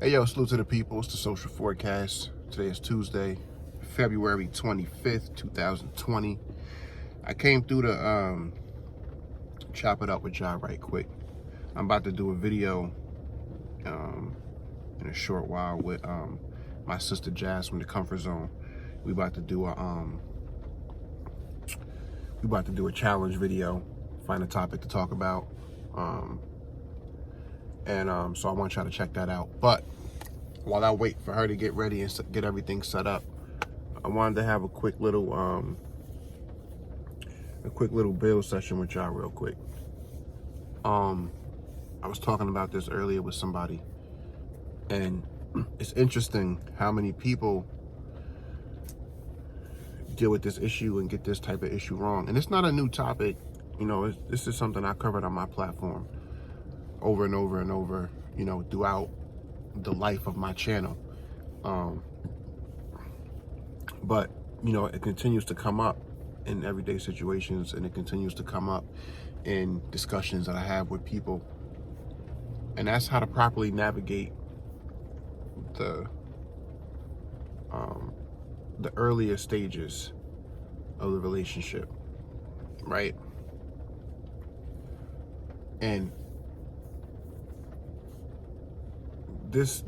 Hey yo, salute to the people. It's the social forecast. Today is Tuesday, February 25th, 2020. I came through to chop it up with y'all right quick. I'm about to do a video in a short while with my sister Jazz from the Comfort Zone. We about to do a challenge video, find a topic to talk about. So I want y'all to check that out. But while I wait for her to get ready and get everything set up, I wanted to have a quick little build session with y'all real quick. I was talking about this earlier with somebody, and it's interesting how many people deal with this issue and get this type of issue wrong. And it's not a new topic, this is something I covered on my platform over and over and over, throughout the life of my channel. But it continues to come up in everyday situations, and it continues to come up in discussions that I have with people. And that's how to properly navigate the earlier stages of the relationship, right? And this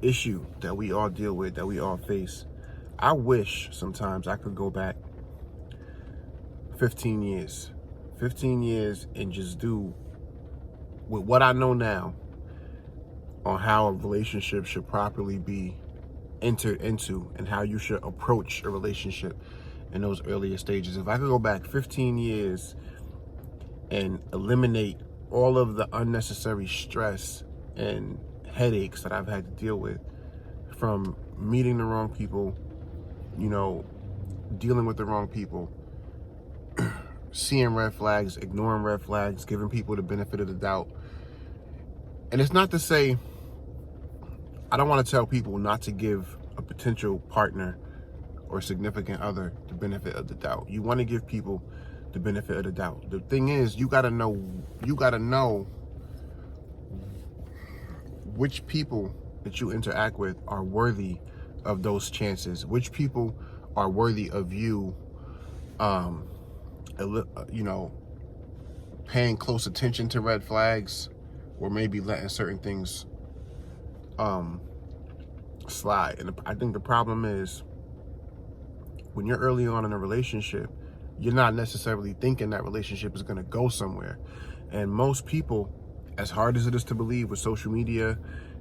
issue that we all deal with, that we all face, I wish sometimes I could go back 15 years and just do with what I know now on how a relationship should properly be entered into and how you should approach a relationship in those earlier stages. If I could go back 15 years and eliminate all of the unnecessary stress and headaches that I've had to deal with from meeting the wrong people, dealing with the wrong people, seeing red flags, ignoring red flags, giving people the benefit of the doubt. And it's not to say, I don't want to tell people not to give a potential partner or significant other the benefit of the doubt. You want to give people the benefit of the doubt. The thing is, you got to know which people that you interact with are worthy of those chances, which people are worthy of you paying close attention to red flags, or maybe letting certain things slide. And I think the problem is, when you're early on in a relationship, you're not necessarily thinking that relationship is going to go somewhere. And most people, as hard as it is to believe with social media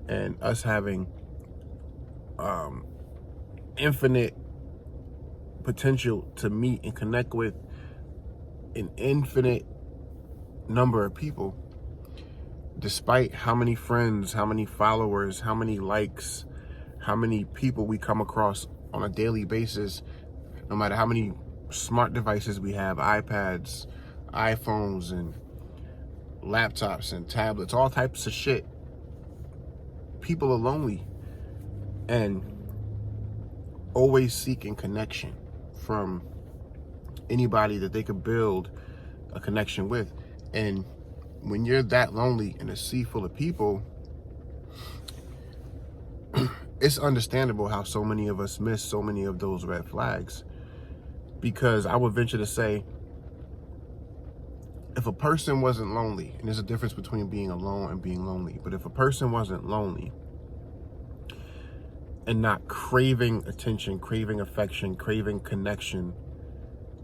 and us having infinite potential to meet and connect with an infinite number of people, despite how many friends, how many followers, how many likes, how many people we come across on a daily basis, no matter how many smart devices we have, iPads, iPhones, and laptops and tablets, all types of shit, people are lonely and always seeking connection from anybody that they could build a connection with. And when you're that lonely in a sea full of people, it's understandable how so many of us miss so many of those red flags. Because I would venture to say, if a person wasn't lonely, and there's a difference between being alone and being lonely, but if a person wasn't lonely and not craving attention, craving affection, craving connection,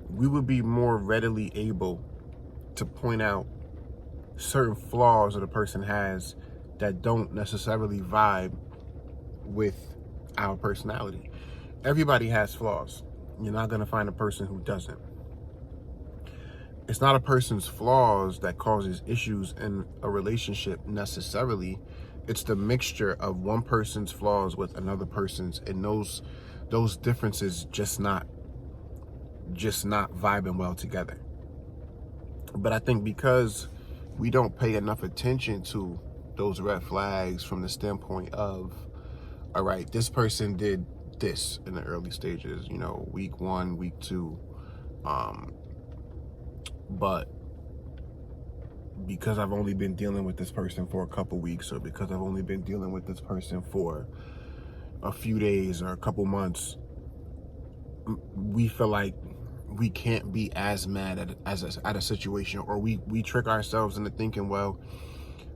we would be more readily able to point out certain flaws that a person has that don't necessarily vibe with our personality. Everybody has flaws. You're not going to find a person who doesn't. It's not a person's flaws that causes issues in a relationship necessarily. It's the mixture of one person's flaws with another person's, and those differences just not vibing well together. But I think because we don't pay enough attention to those red flags from the standpoint of, all right, this person did this in the early stages, week 1, week 2, but because I've only been dealing with this person for a couple weeks, or because I've only been dealing with this person for a few days or a couple months, we feel like we can't be as mad at a situation, or we trick ourselves into thinking, well,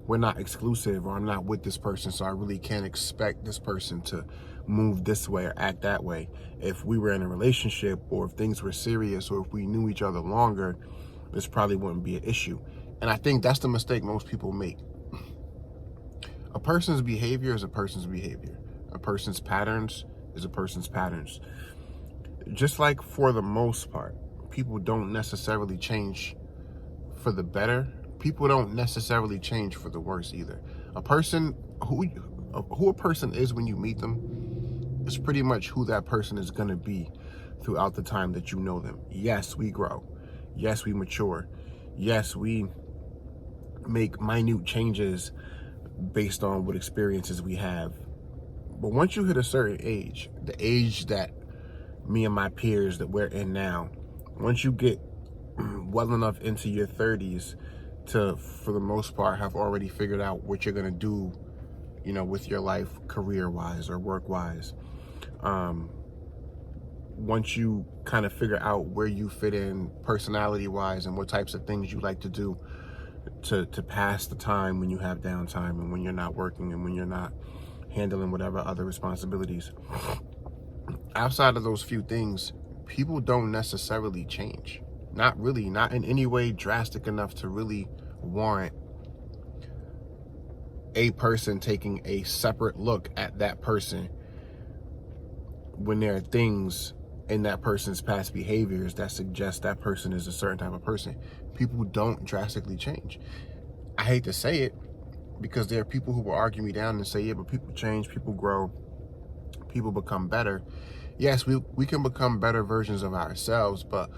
we're not exclusive, or I'm not with this person, so I really can't expect this person to move this way or act that way. If we were in a relationship, or if things were serious, or if we knew each other longer, this probably wouldn't be an issue. And I think that's the mistake most people make. A person's behavior is a person's behavior. A person's patterns is a person's patterns. Just like, for the most part, people don't necessarily change for the better. People don't necessarily change for the worse either. A person who a person is when you meet them is pretty much who that person is going to be throughout the time that you know them. Yes, we grow. Yes, we mature. Yes, we make minute changes based on what experiences we have. But once you hit a certain age, the age that me and my peers that we're in now, once you get well enough into your 30s to, for the most part, have already figured out what you're going to do, with your life, career-wise or work-wise. Once you kind of figure out where you fit in personality-wise and what types of things you like to do to pass the time when you have downtime and when you're not working and when you're not handling whatever other responsibilities. Outside of those few things, people don't necessarily change. Not really, not in any way drastic enough to really warrant a person taking a separate look at that person when there are things in that person's past behaviors that suggest that person is a certain type of person. People don't drastically change. I hate to say it, because there are people who will argue me down and say, yeah, but people change, people grow, people become better. Yes, we can become better versions of ourselves, but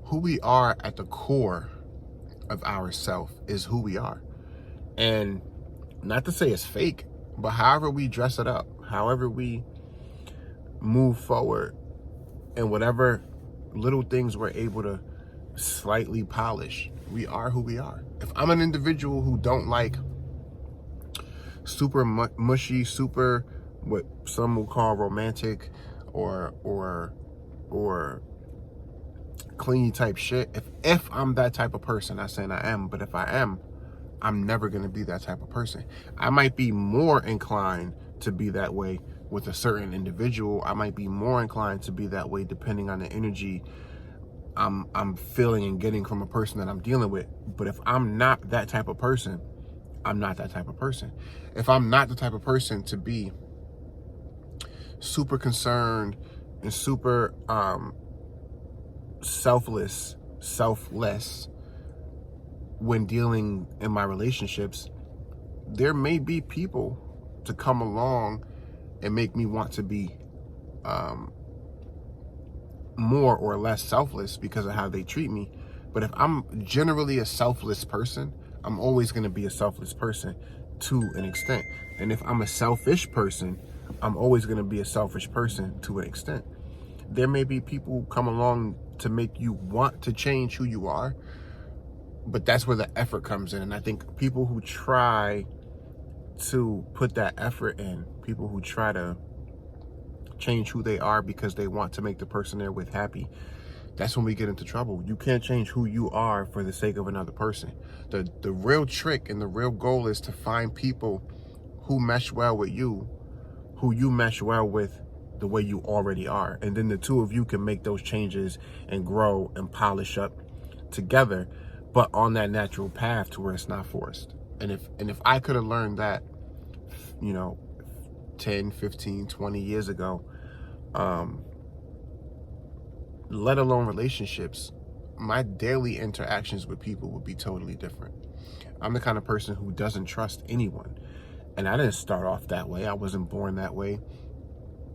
who we are at the core of ourself is who we are. And not to say it's fake, but however we dress it up, however we move forward, and whatever little things we're able to slightly polish, we are who we are. If I'm an individual who don't like super mushy, super what some will call romantic or clingy type shit, if I'm that type of person, not saying I am, but if I am, I'm never going to be that type of person. I might be more inclined to be that way with a certain individual. I might be more inclined to be that way depending on the energy I'm feeling and getting from a person that I'm dealing with. But if I'm not that type of person, I'm not that type of person. If I'm not the type of person to be super concerned and super selfless when dealing in my relationships, there may be people to come along and make me want to be more or less selfless because of how they treat me. But if I'm generally a selfless person, I'm always going to be a selfless person to an extent. And if I'm a selfish person, I'm always going to be a selfish person to an extent. There may be people who come along to make you want to change who you are, but that's where the effort comes in. And I think people who try to put that effort in, people who try to change who they are because they want to make the person they're with happy, that's when we get into trouble. You can't change who you are for the sake of another person. The real trick and the real goal is to find people who mesh well with you, who you mesh well with the way you already are. And then the two of you can make those changes and grow and polish up together, but on that natural path to where it's not forced. And if I could have learned that, 10, 15, 20 years ago, let alone relationships, my daily interactions with people would be totally different. I'm the kind of person who doesn't trust anyone. And I didn't start off that way. I wasn't born that way.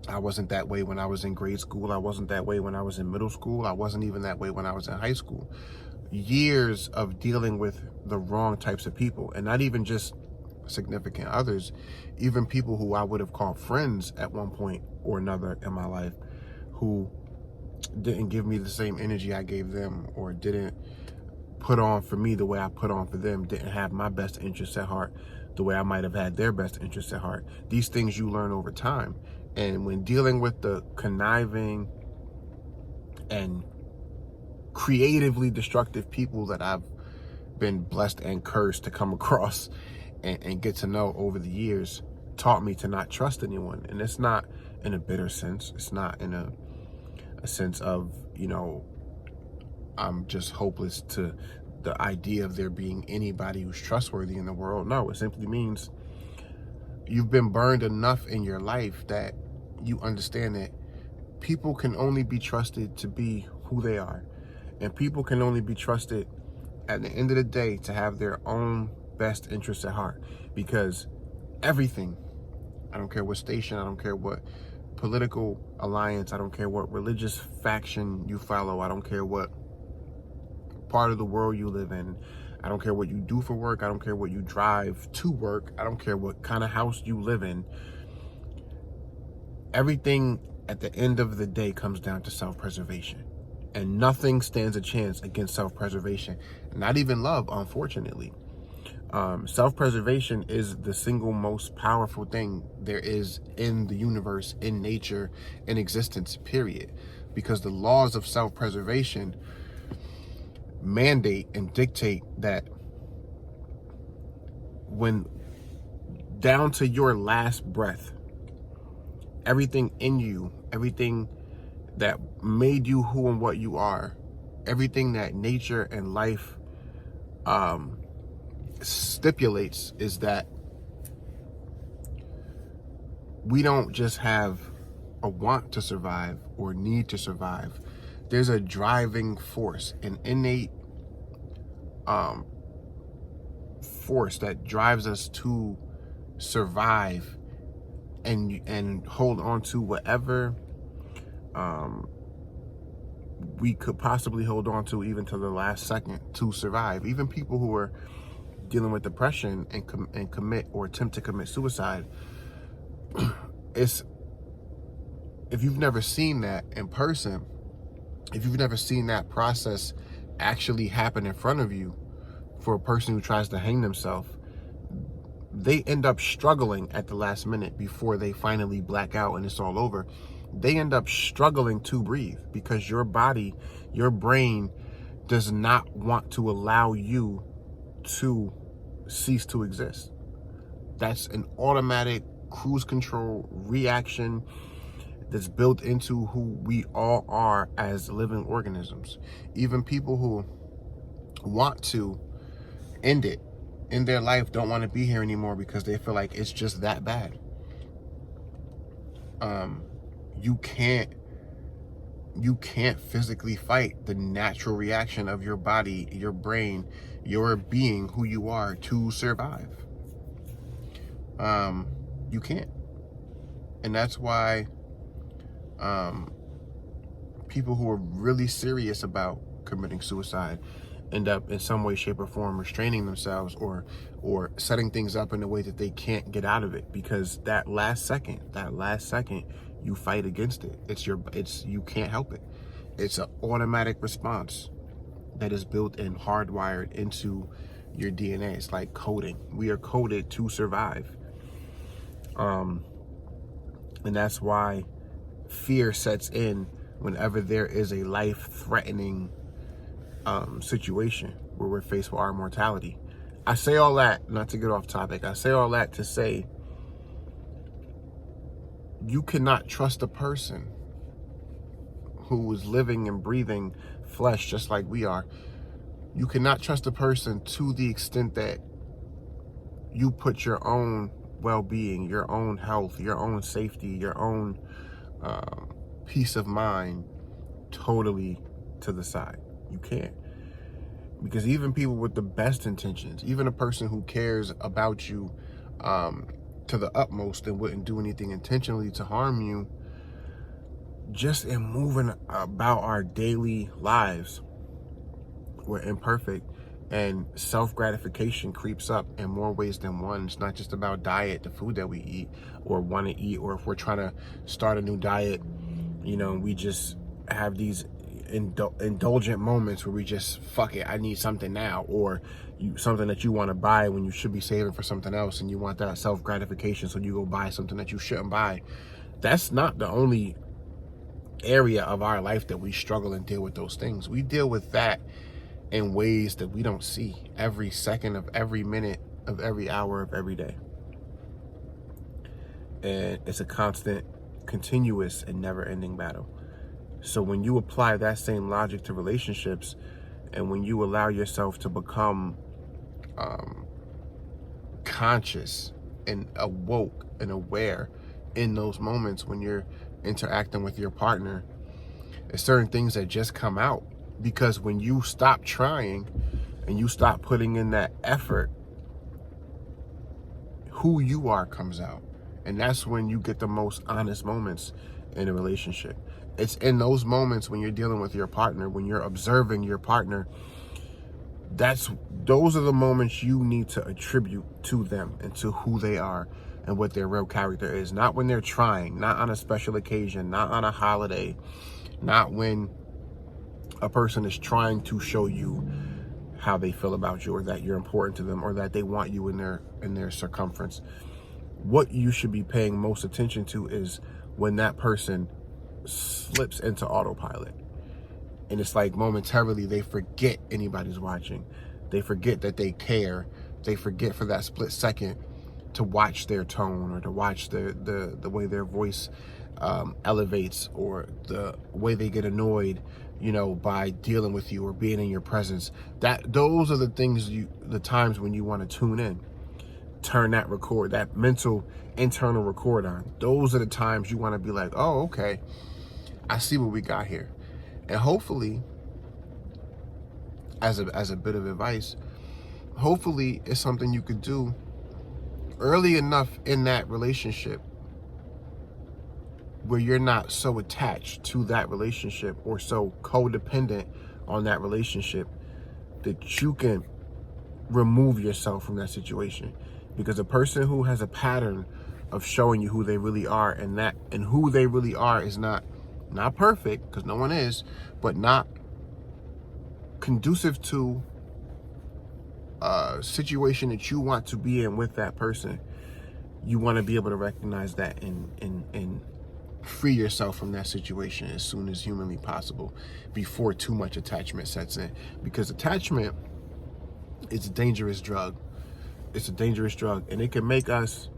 I wasn't that way when I was in grade school. I wasn't that way when I was in middle school. I wasn't even that way when I was in high school. Years of dealing with the wrong types of people, and not even just significant others, even people who I would have called friends at one point or another in my life, who didn't give me the same energy I gave them, or didn't put on for me the way I put on for them didn't have my best interests at heart the way I might have had their best interests at heart. These things you learn over time. And when dealing with the conniving and creatively destructive people that I've been blessed and cursed to come across and get to know over the years, taught me to not trust anyone. And it's not in a bitter sense. It's not in a sense of, I'm just hopeless to the idea of there being anybody who's trustworthy in the world. No, it simply means you've been burned enough in your life that you understand that people can only be trusted to be who they are. And people can only be trusted at the end of the day to have their own best interests at heart. Because everything, I don't care what station, I don't care what political alliance, I don't care what religious faction you follow, I don't care what part of the world you live in, I don't care what you do for work, I don't care what you drive to work, I don't care what kind of house you live in. Everything at the end of the day comes down to self-preservation. And nothing stands a chance against self-preservation. Not even love, unfortunately. Self-preservation is the single most powerful thing there is in the universe, in nature, in existence, period. Because the laws of self-preservation mandate and dictate that when down to your last breath, everything in you, everything that made you who and what you are, everything that nature and life stipulates is that we don't just have a want to survive or need to survive. There's a driving force, an innate force that drives us to survive and hold on to whatever we could possibly hold on to, even to the last second, to survive. Even people who are dealing with depression and commit or attempt to commit suicide, it's, if you've never seen that in person, if you've never seen that process actually happen in front of you for a person who tries to hang themselves, they end up struggling at the last minute before they finally black out and it's all over. They end up struggling to breathe because your body, your brain does not want to allow you to cease to exist. That's an automatic cruise control reaction that's built into who we all are as living organisms. Even people who want to end it in their life don't want to be here anymore because they feel like it's just that bad. You can't physically fight the natural reaction of your body, your brain, your being, who you are, to survive. You can't. And that's why people who are really serious about committing suicide end up in some way, shape, or form restraining themselves or setting things up in a way that they can't get out of it, because that last second you fight against it. You can't help it. It's an automatic response that is built and hardwired into your DNA. It's like coding. We are coded to survive. And that's why fear sets in whenever there is a life-threatening situation where we're faced with our mortality. I say all that, not to get off topic, I say all that to say you cannot trust a person who is living and breathing flesh just like we are. You cannot trust a person to the extent that you put your own well-being, your own health, your own safety, your own peace of mind totally to the side. You can't. Because even people with the best intentions, even a person who cares about you to the utmost and wouldn't do anything intentionally to harm you, just in moving about our daily lives, we're imperfect, and self-gratification creeps up in more ways than one. It's not just about diet, the food that we eat or want to eat, or if we're trying to start a new diet, we just have these indulgent moments where we just, fuck it, I need something now, or something that you want to buy when you should be saving for something else, and you want that self-gratification, so you go buy something that you shouldn't buy. That's not the only area of our life that we struggle and deal with those things. We deal with that in ways that we don't see every second of every minute of every hour of every day. And it's a constant, continuous, and never-ending battle. So when you apply that same logic to relationships, and when you allow yourself to become conscious and awoke and aware in those moments when you're interacting with your partner, there's certain things that just come out, because when you stop trying and you stop putting in that effort, who you are comes out. And that's when you get the most honest moments in a relationship. It's in those moments when you're dealing with your partner, when you're observing your partner, those are the moments you need to attribute to them and to who they are and what their real character is. Not when they're trying, not on a special occasion, not on a holiday, not when a person is trying to show you how they feel about you, or that you're important to them, or that they want you in their circumference. What you should be paying most attention to is when that person slips into autopilot. And it's like momentarily they forget anybody's watching. They forget that they care. They forget for that split second to watch their tone, or to watch the way their voice elevates, or the way they get annoyed, by dealing with you or being in your presence. Those are the things the times when you want to tune in. Turn that mental internal record on. Those are the times you want to be like, oh, okay, I see what we got here. And hopefully, as a bit of advice, hopefully it's something you could do early enough in that relationship where you're not so attached to that relationship or so codependent on that relationship that you can remove yourself from that situation. Because a person who has a pattern of showing you who they really are, and who they really are is not perfect, because no one is, but not conducive to a situation that you want to be in with that person, you want to be able to recognize that and free yourself from that situation as soon as humanly possible, before too much attachment sets in. Because attachment is a dangerous drug. It's a dangerous drug, and it can make us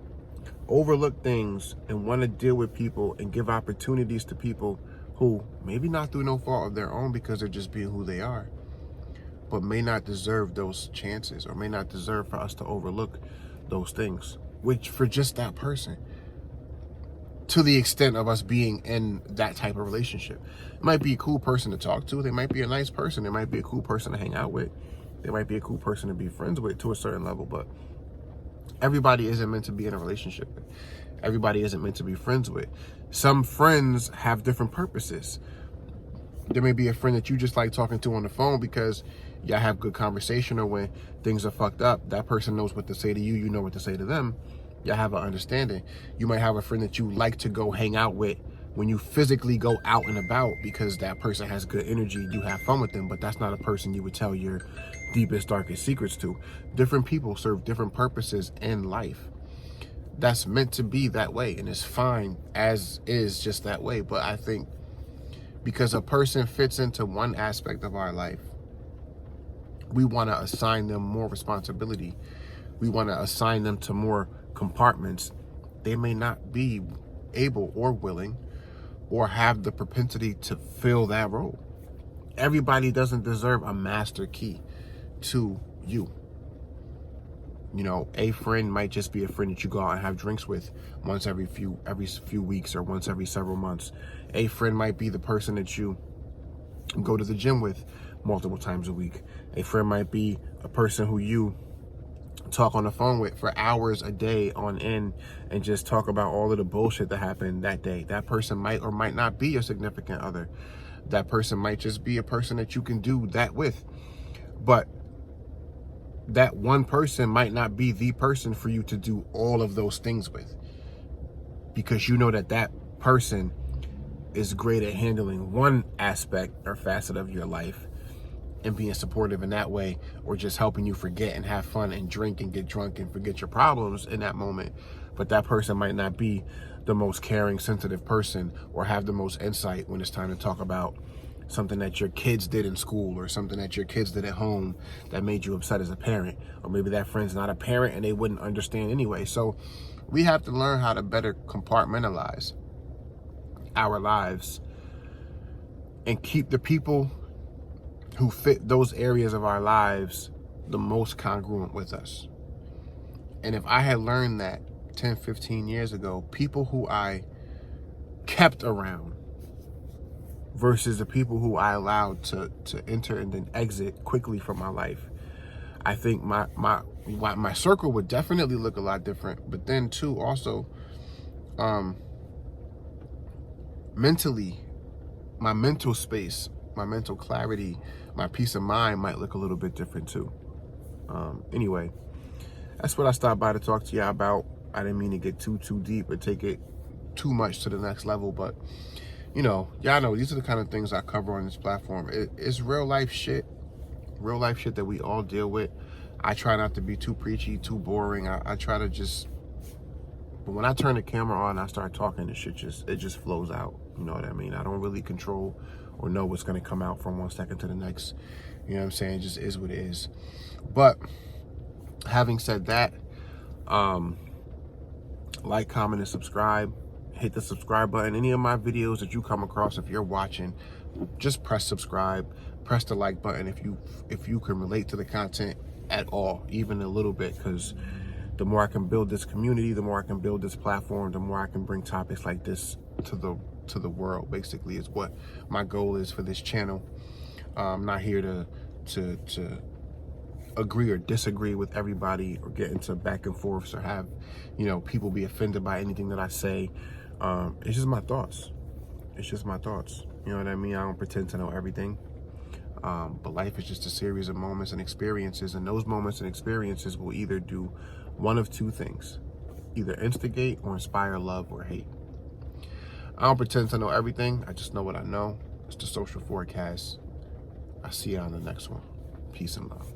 overlook things and want to deal with people and give opportunities to people who maybe not through no fault of their own, because they're just being who they are, but may not deserve those chances, or may not deserve for us to overlook those things, which for just that person, to the extent of us being in that type of relationship. It might be a cool person to talk to. They might be a nice person. They might be a cool person to hang out with. They might be a cool person to be friends with to a certain level, but everybody isn't meant to be in a relationship with. Everybody isn't meant to be friends with. Some friends have different purposes. There may be a friend that you just like talking to on the phone because y'all have good conversation, or when things are fucked up, that person knows what to say to you, you know what to say to them. Y'all have an understanding. You might have a friend that you like to go hang out with when you physically go out and about, because that person has good energy, you have fun with them, but that's not a person you would tell your deepest, darkest secrets to. Different people serve different purposes in life. That's meant to be that way, and it's fine as is, just that way. But I think because a person fits into one aspect of our life, we want to assign them more responsibility. We want to assign them to more compartments. They may not be able or willing or have the propensity to fill that role. Everybody doesn't deserve a master key to you. A friend might just be a friend that you go out and have drinks with once every few weeks, or once every several months. A friend might be the person that you go to the gym with multiple times a week. A friend might be a person who you talk on the phone with for hours a day on end and just talk about all of the bullshit that happened that day. That person might or might not be your significant other. That person might just be a person that you can do that with. But that one person might not be the person for you to do all of those things with, because you know that person is great at handling one aspect or facet of your life and being supportive in that way, or just helping you forget and have fun and drink and get drunk and forget your problems in that moment. But that person might not be the most caring, sensitive person, or have the most insight when it's time to talk about something that your kids did in school, or something that your kids did at home that made you upset as a parent. Or maybe that friend's not a parent and they wouldn't understand anyway. So we have to learn how to better compartmentalize our lives and keep the people who fit those areas of our lives the most congruent with us. And if I had learned that 10, 15 years ago, people who I kept around versus the people who I allowed to enter and then exit quickly from my life, I think my circle would definitely look a lot different. But then too, also, mentally, my mental space, my mental clarity, my peace of mind might look a little bit different too. Anyway, that's what I stopped by to talk to y'all about. I didn't mean to get too deep or take it too much to the next level, but you know, y'all know these are the kind of things I cover on this platform. It's real life shit that we all deal with. I try not to be too preachy, too boring. I try to just, but when I turn the camera on, I start talking, the shit just flows out. You know what I mean? I don't really control or know what's gonna come out from one second to the next. You know what I'm saying? It just is what it is. But having said that, like, comment, and subscribe. Hit the subscribe button. Any of my videos that you come across, if you're watching, just press subscribe. Press the like button if you can relate to the content at all, even a little bit, because the more I can build this community, the more I can build this platform, the more I can bring topics like this to the world, basically, is what my goal is for this channel. I'm not here to agree or disagree with everybody or get into back and forths or have, you know, people be offended by anything that I say. It's just my thoughts. It's just my thoughts. You know what I mean? I don't pretend to know everything. But life is just a series of moments and experiences, and those moments and experiences will either do one of two things: either instigate or inspire love or hate. I don't pretend to know everything. I just know what I know. It's the Social Forecast. I'll see you on the next one. Peace and love.